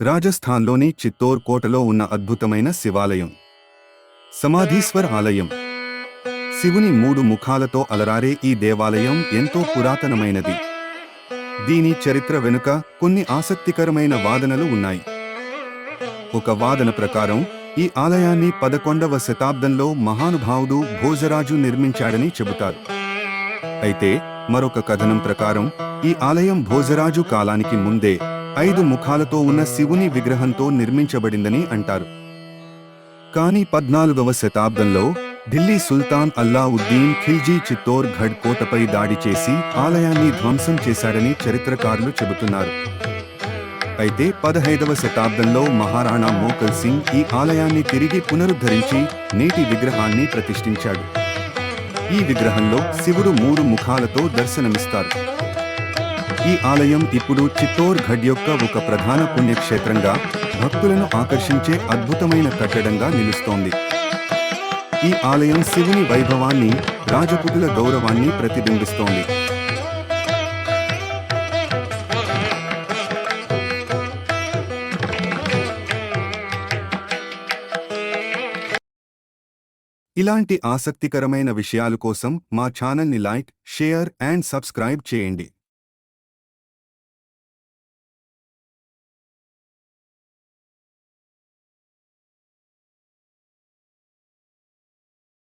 రాజస్థాన్లోని చిత్తోర్ కోటలో ఉన్న అద్భుతమైన శివాలయం సమాధీశ్వర్ ఆలయం. శివుని 3 ముఖాలతో అలరారే ఈ దేవాలయం ఎంతో పురాతనమైనది. దీని చరిత్ర వెనుక కొన్ని ఆసక్తికరమైన వాదనలు ఉన్నాయి. ఒక వాదన ప్రకారం ఈ ఆలయాన్ని 11వ శతాబ్దంలో మహానుభావుడు భోజరాజు నిర్మించాడని చెబుతారు. అయితే మరొక కథనం ప్రకారం ఈ ఆలయం భోజరాజు కాలానికి ముందే 5 ముఖాలతో ఉన్న శివుని విగ్రహంతో నిర్మించబడిందని అంటారు. కానీ 14వ శతాబ్దంలో ఢిల్లీ సుల్తాన్ అల్లావుద్దీన్ ఖిల్జీ చిత్తోర్ ఘడ్ కోటపై దాడి చేసి ఆలయాన్ని ధ్వంసం చేశాడని చరిత్రకారులు చెబుతున్నారు. అయితే 15వ శతాబ్దంలో మహారాణా మోకల్ సింగ్ ఈ ఆలయాన్ని తిరిగి పునరుద్ధరించి నేటి విగ్రహాన్ని ప్రతిష్ఠించాడు. ఈ విగ్రహంలో శివుడు 3 ముఖాలతో దర్శనమిస్తారు. ఈ ఆలయం ఇప్పుడు చిత్తోర్ ఘడ్ యొక్క ఒక ప్రధాన పుణ్యక్షేత్రంగా, భక్తులను ఆకర్షించే అద్భుతమైన కట్టడంగా నిలుస్తోంది. ఈ ఆలయం శివుని వైభవాన్ని, రాజపుతుల గౌరవాన్ని ప్రతిబింబిస్తోంది. ఇలాంటి ఆసక్తికరమైన విషయాల కోసం మా ఛానల్ని లైక్, షేర్ అండ్ సబ్స్క్రైబ్ చేయండి.